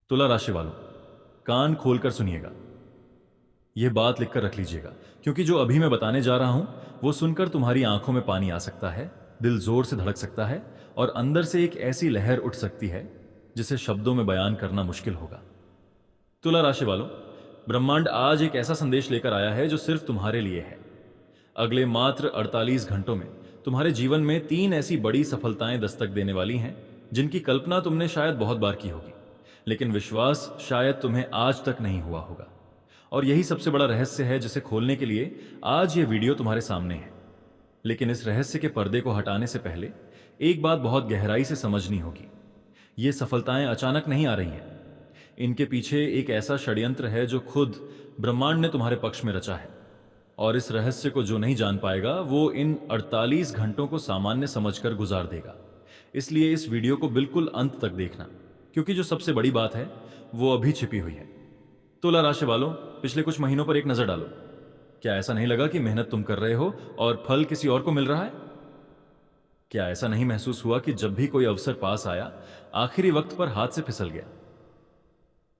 तुला राशि वालों, कान खोलकर सुनिएगा। यह बात लिखकर रख लीजिएगा, क्योंकि जो अभी मैं बताने जा रहा हूं वो सुनकर तुम्हारी आंखों में पानी आ सकता है, दिल जोर से धड़क सकता है और अंदर से एक ऐसी लहर उठ सकती है जिसे शब्दों में बयान करना मुश्किल होगा। तुला राशि वालों, ब्रह्मांड आज एक ऐसा संदेश लेकर आया है जो सिर्फ तुम्हारे लिए है। अगले मात्र 48 घंटों में तुम्हारे जीवन में 3 ऐसी बड़ी सफलताएं दस्तक देने वाली हैं जिनकी कल्पना तुमने शायद बहुत बार की होगी, लेकिन विश्वास शायद तुम्हें आज तक नहीं हुआ होगा। और यही सबसे बड़ा रहस्य है जिसे खोलने के लिए आज ये वीडियो तुम्हारे सामने है। लेकिन इस रहस्य के पर्दे को हटाने से पहले एक बात बहुत गहराई से समझनी होगी। ये सफलताएं अचानक नहीं आ रही हैं। इनके पीछे एक ऐसा षड्यंत्र है जो खुद ब्रह्मांड ने तुम्हारे पक्ष में रचा है। और इस रहस्य को जो नहीं जान पाएगा वो इन 48 घंटों को सामान्य समझकर गुजार देगा। इसलिए इस वीडियो को बिल्कुल अंत तक देखना, क्योंकि जो सबसे बड़ी बात है वो अभी छिपी हुई है। तुला राशि वालों, पिछले कुछ महीनों पर एक नजर डालो। क्या ऐसा नहीं लगा कि मेहनत तुम कर रहे हो और फल किसी और को मिल रहा है? क्या ऐसा नहीं महसूस हुआ कि जब भी कोई अवसर पास आया, आखिरी वक्त पर हाथ से फिसल गया?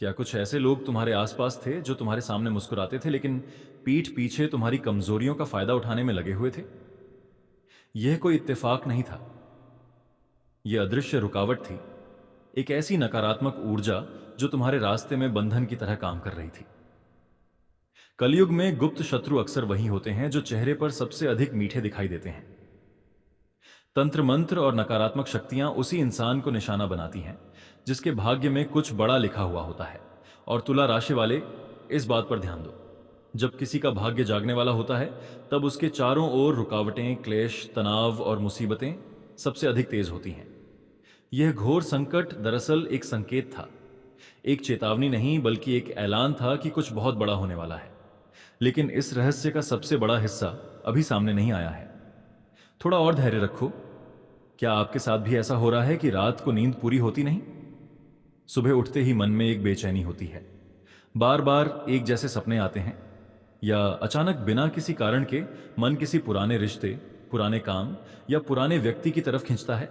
क्या कुछ ऐसे लोग तुम्हारे आसपास थे जो तुम्हारे सामने मुस्कुराते थे लेकिन पीठ पीछे तुम्हारी कमजोरियों का फायदा उठाने में लगे हुए थे? यह कोई इत्तेफाक नहीं था। यह अदृश्य रुकावट थी, एक ऐसी नकारात्मक ऊर्जा जो तुम्हारे रास्ते में बंधन की तरह काम कर रही थी। कलयुग में गुप्त शत्रु अक्सर वही होते हैं जो चेहरे पर सबसे अधिक मीठे दिखाई देते हैं। तंत्र मंत्र और नकारात्मक शक्तियां उसी इंसान को निशाना बनाती हैं जिसके भाग्य में कुछ बड़ा लिखा हुआ होता है। और तुला राशि वाले, इस बात पर ध्यान दो, जब किसी का भाग्य जागने वाला होता है तब उसके चारों ओर रुकावटें, क्लेश, तनाव और मुसीबतें सबसे अधिक तेज होती हैं। यह घोर संकट दरअसल एक संकेत था, एक चेतावनी नहीं बल्कि एक ऐलान था कि कुछ बहुत बड़ा होने वाला है। लेकिन इस रहस्य का सबसे बड़ा हिस्सा अभी सामने नहीं आया है। थोड़ा और धैर्य रखो। क्या आपके साथ भी ऐसा हो रहा है कि रात को नींद पूरी होती नहीं? सुबह उठते ही मन में एक बेचैनी होती है, बार बार एक जैसे सपने आते हैं, या अचानक बिना किसी कारण के मन किसी पुराने रिश्ते, पुराने काम या पुराने व्यक्ति की तरफ खिंचता है?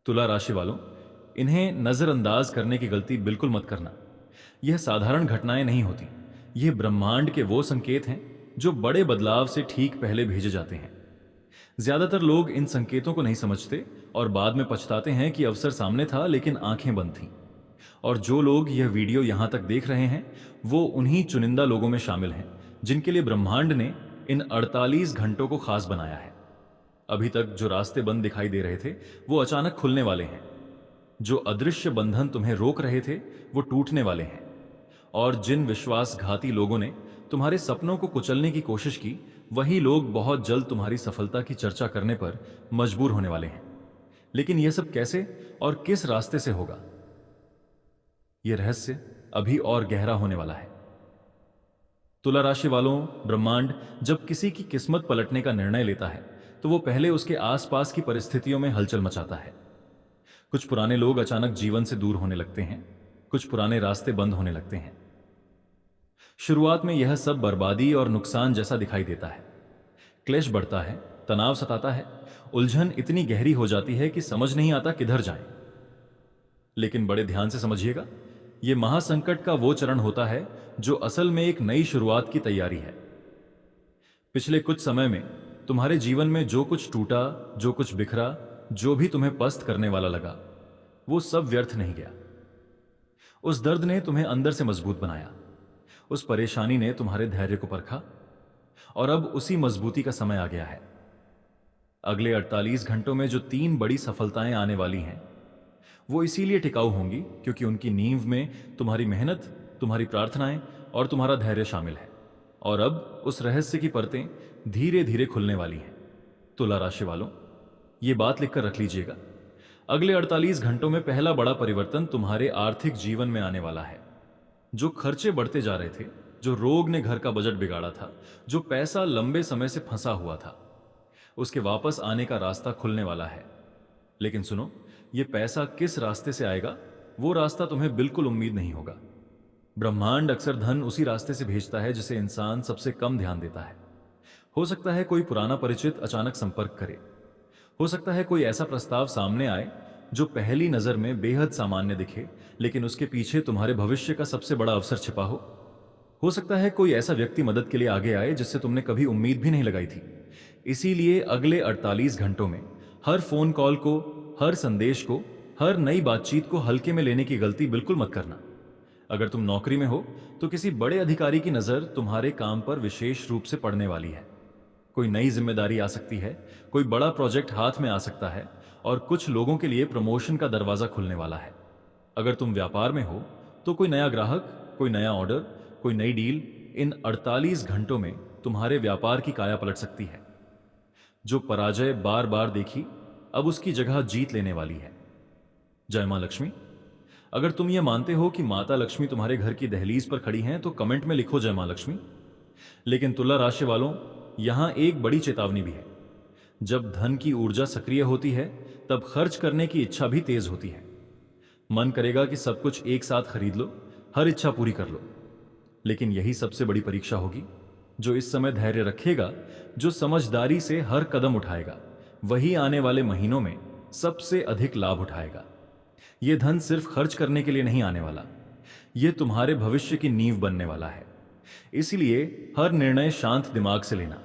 तुला राशि वालों, इन्हें नजरअंदाज करने की गलती बिल्कुल मत करना। यह साधारण घटनाएं नहीं होती। यह ब्रह्मांड के वो संकेत हैं जो बड़े बदलाव से ठीक पहले भेजे जाते हैं। ज्यादातर लोग इन संकेतों को नहीं समझते और बाद में पछताते हैं कि अवसर सामने था लेकिन आंखें बंद थीं। और जो लोग यह वीडियो यहां तक देख रहे हैं वो उन्हीं चुनिंदा लोगों में शामिल हैं जिनके लिए ब्रह्मांड ने इन 48 घंटों को खास बनाया है। अभी तक जो रास्ते बंद दिखाई दे रहे थे वो अचानक खुलने वाले हैं। जो अदृश्य बंधन तुम्हें रोक रहे थे वो टूटने वाले हैं। और जिन विश्वासघाती लोगों ने तुम्हारे सपनों को कुचलने की कोशिश की, वही लोग बहुत जल्द तुम्हारी सफलता की चर्चा करने पर मजबूर होने वाले हैं। लेकिन यह सब कैसे और किस रास्ते से होगा, यह रहस्य अभी और गहरा होने वाला है। तुला राशि वालों, ब्रह्मांड जब किसी की किस्मत पलटने का निर्णय लेता है तो वो पहले उसके आसपास की परिस्थितियों में हलचल मचाता है। कुछ पुराने लोग अचानक जीवन से दूर होने लगते हैं, कुछ पुराने रास्ते बंद होने लगते हैं। शुरुआत में यह सब बर्बादी और नुकसान जैसा दिखाई देता है। क्लेश बढ़ता है, तनाव सताता है, उलझन इतनी गहरी हो जाती है कि समझ नहीं आता किधर जाएं। लेकिन बड़े ध्यान से समझिएगा, यह महासंकट का वो चरण होता है जो असल में एक नई शुरुआत की तैयारी है। पिछले कुछ समय में तुम्हारे जीवन में जो कुछ टूटा, जो कुछ बिखरा, जो भी तुम्हें पस्त करने वाला लगा, वो सब व्यर्थ नहीं गया। उस दर्द ने तुम्हें अंदर से मजबूत बनाया, उस परेशानी ने तुम्हारे धैर्य को परखा और अब उसी मजबूती का समय आ गया है। अगले 48 घंटों में जो 3 बड़ी सफलताएं आने वाली हैं वो इसीलिए टिकाऊ होंगी क्योंकि उनकी नींव में तुम्हारी मेहनत, तुम्हारी प्रार्थनाएं और तुम्हारा धैर्य शामिल है। और अब उस रहस्य की परतें धीरे धीरे खुलने वाली हैं। तुला राशि वालों, ये बात लिखकर रख लीजिएगा। अगले 48 घंटों में पहला बड़ा परिवर्तन तुम्हारे आर्थिक जीवन में आने वाला है। जो खर्चे बढ़ते जा रहे थे, जो रोग ने घर का बजट बिगाड़ा था, जो पैसा लंबे समय से फंसा हुआ था, उसके वापस आने का रास्ता खुलने वाला है। लेकिन सुनो, यह पैसा किस रास्ते से आएगा वो रास्ता तुम्हें बिल्कुल उम्मीद नहीं होगा। ब्रह्मांड अक्सर धन उसी रास्ते से भेजता है जिसे इंसान सबसे कम ध्यान देता है। हो सकता है कोई पुराना परिचित अचानक संपर्क करे, हो सकता है कोई ऐसा प्रस्ताव सामने आए जो पहली नजर में बेहद सामान्य दिखे, लेकिन उसके पीछे तुम्हारे भविष्य का सबसे बड़ा अवसर छिपा हो सकता है कोई ऐसा व्यक्ति मदद के लिए आगे आए जिससे तुमने कभी उम्मीद भी नहीं लगाई थी। इसीलिए अगले 48 घंटों में हर फोन कॉल को, हर संदेश को, हर नई बातचीत को हल्के में लेने की गलती बिल्कुल मत करना। अगर तुम नौकरी में हो तो किसी बड़े अधिकारी की नजर तुम्हारे काम पर विशेष रूप से पड़ने वाली है। कोई नई जिम्मेदारी आ सकती है, कोई बड़ा प्रोजेक्ट हाथ में आ सकता है और कुछ लोगों के लिए प्रमोशन का दरवाजा खुलने वाला है। अगर तुम व्यापार में हो तो कोई नया ग्राहक, कोई नया ऑर्डर, कोई नई डील इन 48 घंटों में तुम्हारे व्यापार की काया पलट सकती है। जो पराजय बार बार देखी, अब उसकी जगह जीत लेने वाली है। जय मां लक्ष्मी। अगर तुम ये मानते हो कि माता लक्ष्मी तुम्हारे घर की दहलीज पर खड़ी हैं तो कमेंट में लिखो जय मां लक्ष्मी। लेकिन तुला राशि वालों, यहां एक बड़ी चेतावनी भी है। जब धन की ऊर्जा सक्रिय होती है तब खर्च करने की इच्छा भी तेज होती है। मन करेगा कि सब कुछ एक साथ खरीद लो, हर इच्छा पूरी कर लो। लेकिन यही सबसे बड़ी परीक्षा होगी। जो इस समय धैर्य रखेगा, जो समझदारी से हर कदम उठाएगा, वही आने वाले महीनों में सबसे अधिक लाभ उठाएगा। यह धन सिर्फ खर्च करने के लिए नहीं आने वाला, यह तुम्हारे भविष्य की नींव बनने वाला है। इसलिए हर निर्णय शांत दिमाग से लेना,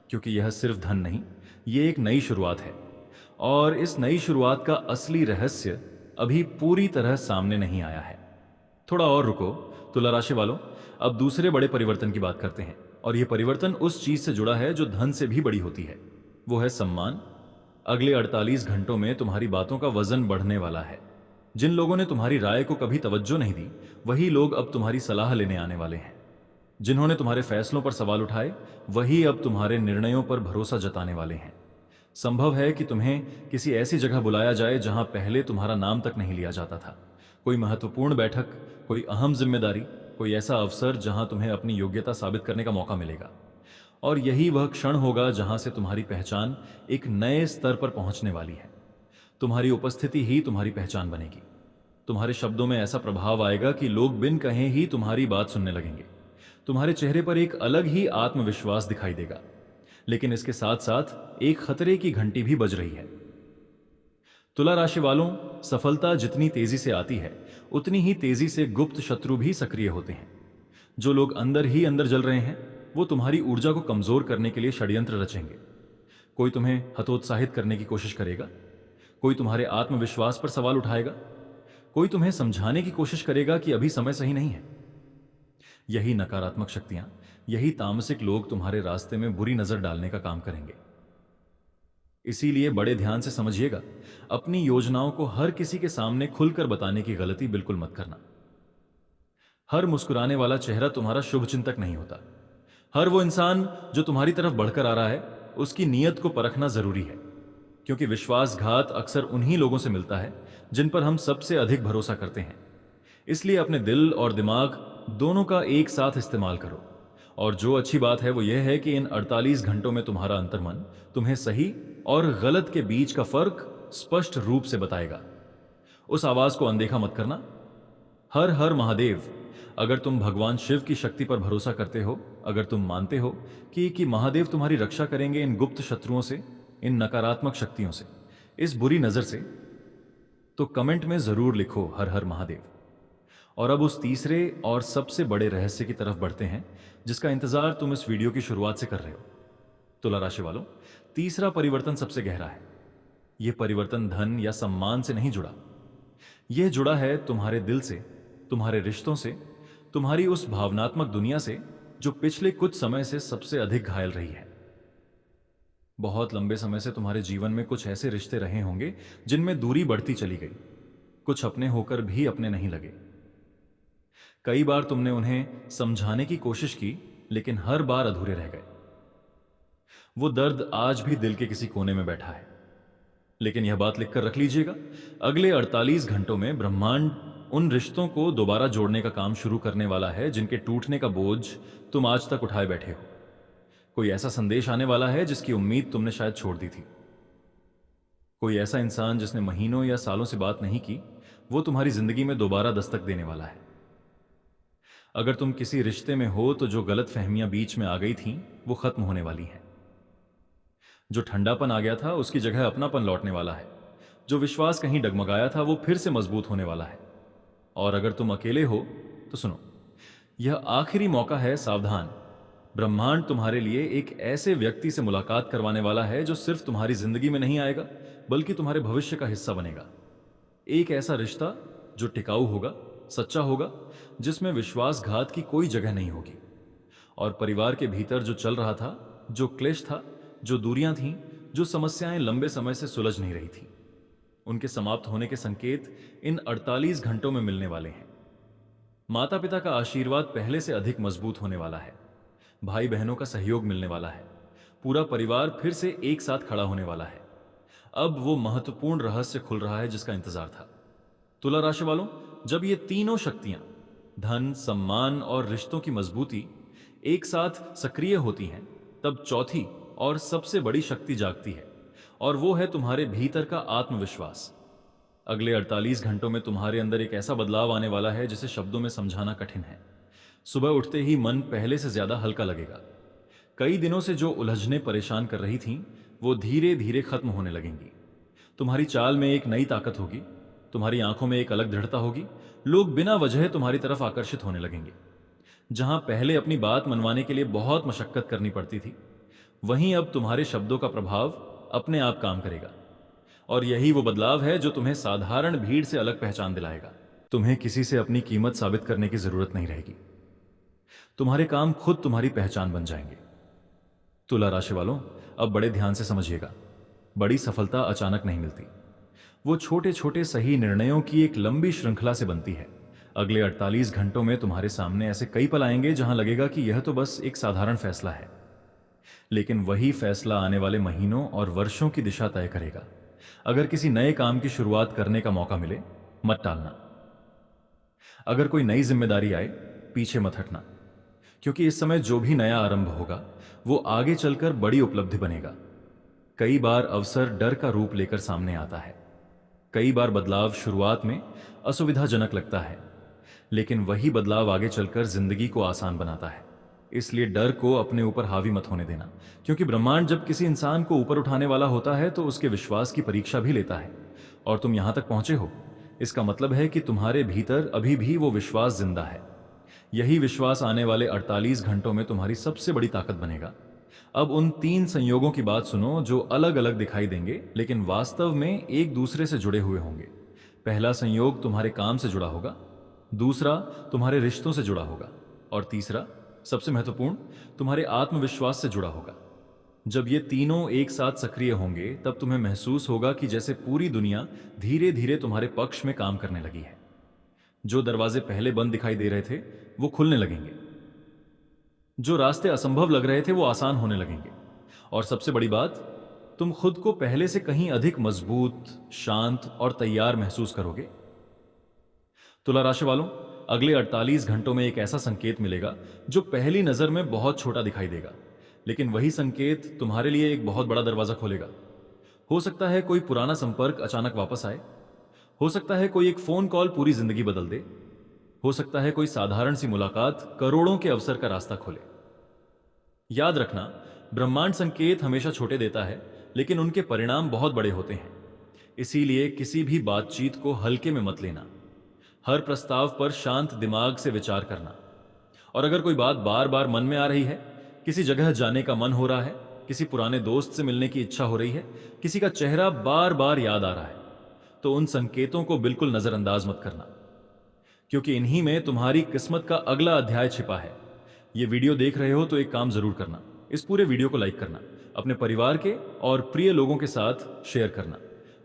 क्योंकि यह सिर्फ धन नहीं, यह एक नई शुरुआत है। और इस नई शुरुआत का असली रहस्य अभी पूरी तरह सामने नहीं आया है। थोड़ा और रुको तुला राशि वालों, अब दूसरे बड़े परिवर्तन की बात करते हैं। और यह परिवर्तन उस चीज से जुड़ा है जो धन से भी बड़ी होती है, वो है सम्मान। अगले 48 घंटों में तुम्हारी बातों का वजन बढ़ने वाला है। जिन लोगों ने तुम्हारी राय को कभी तवज्जो नहीं दी, वही लोग अब तुम्हारी सलाह लेने आने वाले हैं। जिन्होंने तुम्हारे फैसलों पर सवाल उठाए, वही अब तुम्हारे निर्णयों पर भरोसा जताने वाले हैं। संभव है कि तुम्हें किसी ऐसी जगह बुलाया जाए जहां पहले तुम्हारा नाम तक नहीं लिया जाता था। कोई महत्वपूर्ण बैठक, कोई अहम जिम्मेदारी, कोई ऐसा अवसर जहां तुम्हें अपनी योग्यता साबित करने का मौका मिलेगा। और यही वह क्षण होगा जहां से तुम्हारी पहचान एक नए स्तर पर पहुंचने वाली है। तुम्हारी उपस्थिति ही तुम्हारी पहचान बनेगी। तुम्हारे शब्दों में ऐसा प्रभाव आएगा कि लोग बिन कहे ही तुम्हारी बात सुनने लगेंगे। तुम्हारे चेहरे पर एक अलग ही आत्मविश्वास दिखाई देगा। लेकिन इसके साथ साथ एक खतरे की घंटी भी बज रही है। तुला राशि वालों, सफलता जितनी तेजी से आती है, उतनी ही तेजी से गुप्त शत्रु भी सक्रिय होते हैं। जो लोग अंदर ही अंदर जल रहे हैं, वो तुम्हारी ऊर्जा को कमजोर करने के लिए षड्यंत्र रचेंगे। कोई तुम्हें हतोत्साहित करने की कोशिश करेगा, कोई तुम्हारे आत्मविश्वास पर सवाल उठाएगा, कोई तुम्हें समझाने की कोशिश करेगा कि अभी समय सही नहीं है। यही नकारात्मक शक्तियां, यही तामसिक लोग तुम्हारे रास्ते में बुरी नजर डालने का काम करेंगे। इसीलिए बड़े ध्यान से समझिएगा, अपनी योजनाओं को हर किसी के सामने खुलकर बताने की गलती बिल्कुल मत करना। हर मुस्कुराने वाला चेहरा तुम्हारा शुभ चिंतक नहीं होता। हर वो इंसान जो तुम्हारी तरफ बढ़कर आ रहा है, उसकी नीयत को परखना जरूरी है। क्योंकि विश्वासघात अक्सर उन्हीं लोगों से मिलता है जिन पर हम सबसे अधिक भरोसा करते हैं। इसलिए अपने दिल और दिमाग दोनों का एक साथ इस्तेमाल करो। और जो अच्छी बात है वो यह है कि इन 48 घंटों में तुम्हारा अंतर्मन तुम्हें सही और गलत के बीच का फर्क स्पष्ट रूप से बताएगा। उस आवाज को अनदेखा मत करना। हर हर महादेव। अगर तुम भगवान शिव की शक्ति पर भरोसा करते हो, अगर तुम मानते हो कि महादेव तुम्हारी रक्षा करेंगे इन गुप्त शत्रुओं से, इन नकारात्मक शक्तियों से, इस बुरी नजर से, तो कमेंट में जरूर लिखो हर हर महादेव। और अब उस तीसरे और सबसे बड़े रहस्य की तरफ बढ़ते हैं जिसका इंतजार तुम इस वीडियो की शुरुआत से कर रहे हो। तुला राशि वालों, तीसरा परिवर्तन सबसे गहरा है। यह परिवर्तन धन या सम्मान से नहीं जुड़ा। यह जुड़ा है तुम्हारे दिल से, तुम्हारे रिश्तों से, तुम्हारी उस भावनात्मक दुनिया से जो पिछले कुछ समय से सबसे अधिक घायल रही है। बहुत लंबे समय से तुम्हारे जीवन में कुछ ऐसे रिश्ते रहे होंगे जिनमें दूरी बढ़ती चली गई। कुछ अपने होकर भी अपने नहीं लगे। कई बार तुमने उन्हें समझाने की कोशिश की, लेकिन हर बार अधूरे रह गए। वो दर्द आज भी दिल के किसी कोने में बैठा है। लेकिन यह बात लिखकर रख लीजिएगा, अगले 48 घंटों में ब्रह्मांड उन रिश्तों को दोबारा जोड़ने का काम शुरू करने वाला है जिनके टूटने का बोझ तुम आज तक उठाए बैठे हो। कोई ऐसा संदेश आने वाला है जिसकी उम्मीद तुमने शायद छोड़ दी थी। कोई ऐसा इंसान जिसने महीनों या सालों से बात नहीं की, वो तुम्हारी जिंदगी में दोबारा दस्तक देने वाला है। अगर तुम किसी रिश्ते में हो तो जो गलत फहमियां बीच में आ गई थीं, वो खत्म होने वाली हैं। जो ठंडापन आ गया था उसकी जगह अपनापन लौटने वाला है। जो विश्वास कहीं डगमगाया था वो फिर से मजबूत होने वाला है। और अगर तुम अकेले हो तो सुनो, यह आखिरी मौका है, सावधान। ब्रह्मांड तुम्हारे लिए एक ऐसे व्यक्ति से मुलाकात करवाने वाला है जो सिर्फ तुम्हारी जिंदगी में नहीं आएगा बल्कि तुम्हारे भविष्य का हिस्सा बनेगा। एक ऐसा रिश्ता जो टिकाऊ होगा, सच्चा होगा, जिसमें विश्वासघात की कोई जगह नहीं होगी। और परिवार के भीतर जो चल रहा था, जो क्लेश था, जो दूरियां थीं, जो समस्याएं लंबे समय से सुलझ नहीं रही थी, उनके समाप्त होने के संकेत इन 48 घंटों में मिलने वाले हैं। माता पिता का आशीर्वाद पहले से अधिक मजबूत होने वाला है। भाई बहनों का सहयोग मिलने वाला है। पूरा परिवार फिर से एक साथ खड़ा होने वाला है। अब वो महत्वपूर्ण रहस्य खुल रहा है जिसका इंतजार था। तुला राशि वालों, जब ये तीनों शक्तियां, धन, सम्मान और रिश्तों की मजबूती, एक साथ सक्रिय होती हैं, तब चौथी और सबसे बड़ी शक्ति जागती है, और वो है तुम्हारे भीतर का आत्मविश्वास। अगले 48 घंटों में तुम्हारे अंदर एक ऐसा बदलाव आने वाला है जिसे शब्दों में समझाना कठिन है। सुबह उठते ही मन पहले से ज्यादा हल्का लगेगा। कई दिनों से जो उलझने परेशान कर रही थीं, वो धीरे धीरे खत्म होने लगेंगी। तुम्हारी चाल में एक नई ताकत होगी, तुम्हारी आंखों में एक अलग दृढ़ता होगी। लोग बिना वजह तुम्हारी तरफ आकर्षित होने लगेंगे। जहां पहले अपनी बात मनवाने के लिए बहुत मशक्कत करनी पड़ती थी, वहीं अब तुम्हारे शब्दों का प्रभाव अपने आप काम करेगा। और यही वो बदलाव है जो तुम्हें साधारण भीड़ से अलग पहचान दिलाएगा। तुम्हें किसी से अपनी कीमत साबित करने की जरूरत नहीं रहेगी। तुम्हारे काम खुद तुम्हारी पहचान बन जाएंगे। तुला राशि वालों, अब बड़े ध्यान से समझिएगा। बड़ी सफलता अचानक नहीं मिलती। वो छोटे छोटे सही निर्णयों की एक लंबी श्रृंखला से बनती है। अगले 48 घंटों में तुम्हारे सामने ऐसे कई पल आएंगे जहां लगेगा कि यह तो बस एक साधारण फैसला है, लेकिन वही फैसला आने वाले महीनों और वर्षों की दिशा तय करेगा। अगर किसी नए काम की शुरुआत करने का मौका मिले, मत टालना। अगर कोई नई जिम्मेदारी आए, पीछे मत हटना, क्योंकि इस समय जो भी नया आरंभ होगा वो आगे चलकर बड़ी उपलब्धि बनेगा। कई बार अवसर डर का रूप लेकर सामने आता है। कई बार बदलाव शुरुआत में असुविधाजनक लगता है, लेकिन वही बदलाव आगे चलकर जिंदगी को आसान बनाता है। इसलिए डर को अपने ऊपर हावी मत होने देना, क्योंकि ब्रह्मांड जब किसी इंसान को ऊपर उठाने वाला होता है तो उसके विश्वास की परीक्षा भी लेता है। और तुम यहां तक पहुंचे हो, इसका मतलब है कि तुम्हारे भीतर अभी भी वो विश्वास जिंदा है। यही विश्वास आने वाले 48 घंटों में तुम्हारी सबसे बड़ी ताकत बनेगा। अब उन 3 संयोगों की बात सुनो जो अलग अलग दिखाई देंगे, लेकिन वास्तव में एक दूसरे से जुड़े हुए होंगे। पहला संयोग तुम्हारे काम से जुड़ा होगा, दूसरा तुम्हारे रिश्तों से जुड़ा होगा, और तीसरा, सबसे महत्वपूर्ण, तुम्हारे आत्मविश्वास से जुड़ा होगा। जब ये तीनों एक साथ सक्रिय होंगे, तब तुम्हें महसूस होगा कि जैसे पूरी दुनिया धीरे धीरे तुम्हारे पक्ष में काम करने लगी है। जो दरवाजे पहले बंद दिखाई दे रहे थे वो खुलने लगेंगे। जो रास्ते असंभव लग रहे थे वो आसान होने लगेंगे। और सबसे बड़ी बात, तुम खुद को पहले से कहीं अधिक मजबूत, शांत और तैयार महसूस करोगे। तुला राशि वालों, अगले 48 घंटों में एक ऐसा संकेत मिलेगा जो पहली नजर में बहुत छोटा दिखाई देगा, लेकिन वही संकेत तुम्हारे लिए एक बहुत बड़ा दरवाजा खोलेगा। हो सकता है कोई पुराना संपर्क अचानक वापस आए, हो सकता है कोई एक फोन कॉल पूरी जिंदगी बदल दे, हो सकता है कोई साधारण सी मुलाकात करोड़ों के अवसर का रास्ता खोले। याद रखना, ब्रह्मांड संकेत हमेशा छोटे देता है, लेकिन उनके परिणाम बहुत बड़े होते हैं। इसीलिए किसी भी बातचीत को हल्के में मत लेना। हर प्रस्ताव पर शांत दिमाग से विचार करना। और अगर कोई बात बार बार मन में आ रही है, किसी जगह जाने का मन हो रहा है, किसी पुराने दोस्त से मिलने की इच्छा हो रही है, किसी का चेहरा बार बार याद आ रहा है, तो उन संकेतों को बिल्कुल नजरअंदाज मत करना, क्योंकि इन्हीं में तुम्हारी किस्मत का अगला अध्याय छिपा है। ये वीडियो देख रहे हो तो एक काम जरूर करना, इस पूरे वीडियो को लाइक करना, अपने परिवार के और प्रिय लोगों के साथ शेयर करना,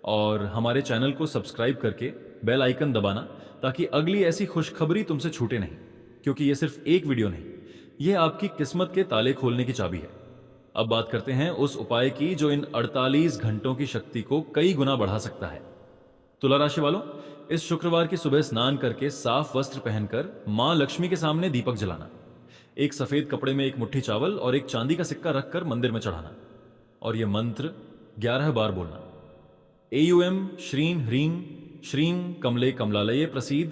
और हमारे चैनल को सब्सक्राइब करके बेल आइकन दबाना, ताकि अगली ऐसी खुशखबरी तुमसे छूटे नहीं। क्योंकि ये सिर्फ एक वीडियो नहीं, यह आपकी किस्मत के ताले खोलने की चाबी है। अब बात करते हैं उस उपाय की जो इन 48 घंटों की शक्ति को कई गुना बढ़ा सकता है। तुला राशि वालों, इस शुक्रवार की सुबह स्नान करके साफ वस्त्र पहनकर मां लक्ष्मी के सामने दीपक जलाना। एक सफेद कपड़े में एक मुट्ठी चावल और एक चांदी का सिक्का रखकर मंदिर में चढ़ाना, और यह मंत्र 11 बार बोलना। एयुएम श्रीं ह्रीं श्रीं कमले कमलालये प्रसीद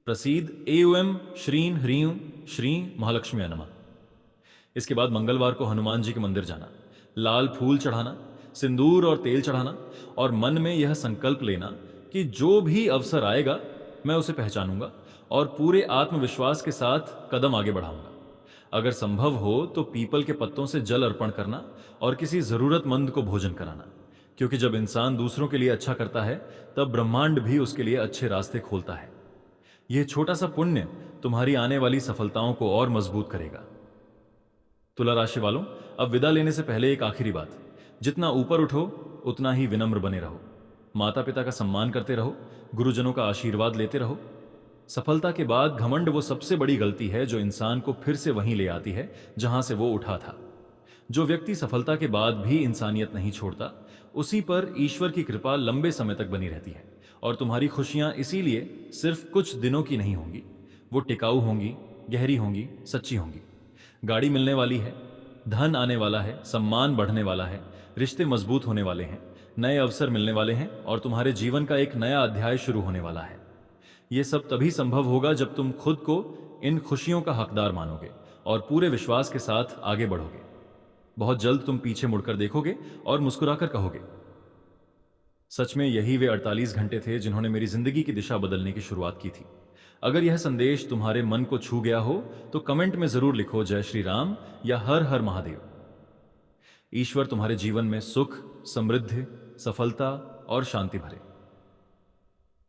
प्रसीद, एयुएम श्रीं ह्रीं श्रीं महालक्ष्मी नमः। इसके बाद मंगलवार को हनुमान जी के मंदिर जाना, लाल फूल चढ़ाना, सिंदूर और तेल चढ़ाना और मन में यह संकल्प लेना कि जो भी अवसर आएगा मैं उसे पहचानूंगा और पूरे आत्मविश्वास के साथ कदम आगे बढ़ाऊंगा। अगर संभव हो तो पीपल के पत्तों से जल अर्पण करना और किसी जरूरतमंद को भोजन कराना, क्योंकि जब इंसान दूसरों के लिए अच्छा करता है तब ब्रह्मांड भी उसके लिए अच्छे रास्ते खोलता है। यह छोटा सा पुण्य तुम्हारी आने वाली सफलताओं को और मजबूत करेगा। तुला राशि वालों, अब विदा लेने से पहले एक आखिरी बात। जितना ऊपर उठो उतना ही विनम्र बने रहो। माता पिता का सम्मान करते रहो, गुरुजनों का आशीर्वाद लेते रहो। सफलता के बाद घमंड वो सबसे बड़ी गलती है जो इंसान को फिर से वहीं ले आती है जहां से वो उठा था। जो व्यक्ति सफलता के बाद भी इंसानियत नहीं छोड़ता, उसी पर ईश्वर की कृपा लंबे समय तक बनी रहती है। और तुम्हारी खुशियां इसीलिए सिर्फ कुछ दिनों की नहीं होंगी, वो टिकाऊ होंगी, गहरी होंगी, सच्ची होंगी। गाड़ी मिलने वाली है, धन आने वाला है, सम्मान बढ़ने वाला है, रिश्ते मजबूत होने वाले हैं, नए अवसर मिलने वाले हैं और तुम्हारे जीवन का एक नया अध्याय शुरू होने वाला है। यह सब तभी संभव होगा जब तुम खुद को इन खुशियों का हकदार मानोगे और पूरे विश्वास के साथ आगे बढ़ोगे। बहुत जल्द तुम पीछे मुड़कर देखोगे और मुस्कुराकर कहोगे, सच में यही वे 48 घंटे थे जिन्होंने मेरी जिंदगी की दिशा बदलने की शुरुआत की थी। अगर यह संदेश तुम्हारे मन को छू गया हो तो कमेंट में जरूर लिखो जय श्री राम या हर हर महादेव। ईश्वर तुम्हारे जीवन में सुख, समृद्धि, सफलता और शांति भरे।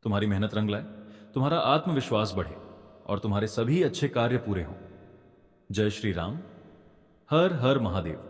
तुम्हारी मेहनत रंग लाए, तुम्हारा आत्मविश्वास बढ़े और तुम्हारे सभी अच्छे कार्य पूरे हों। जय श्री राम, हर हर महादेव।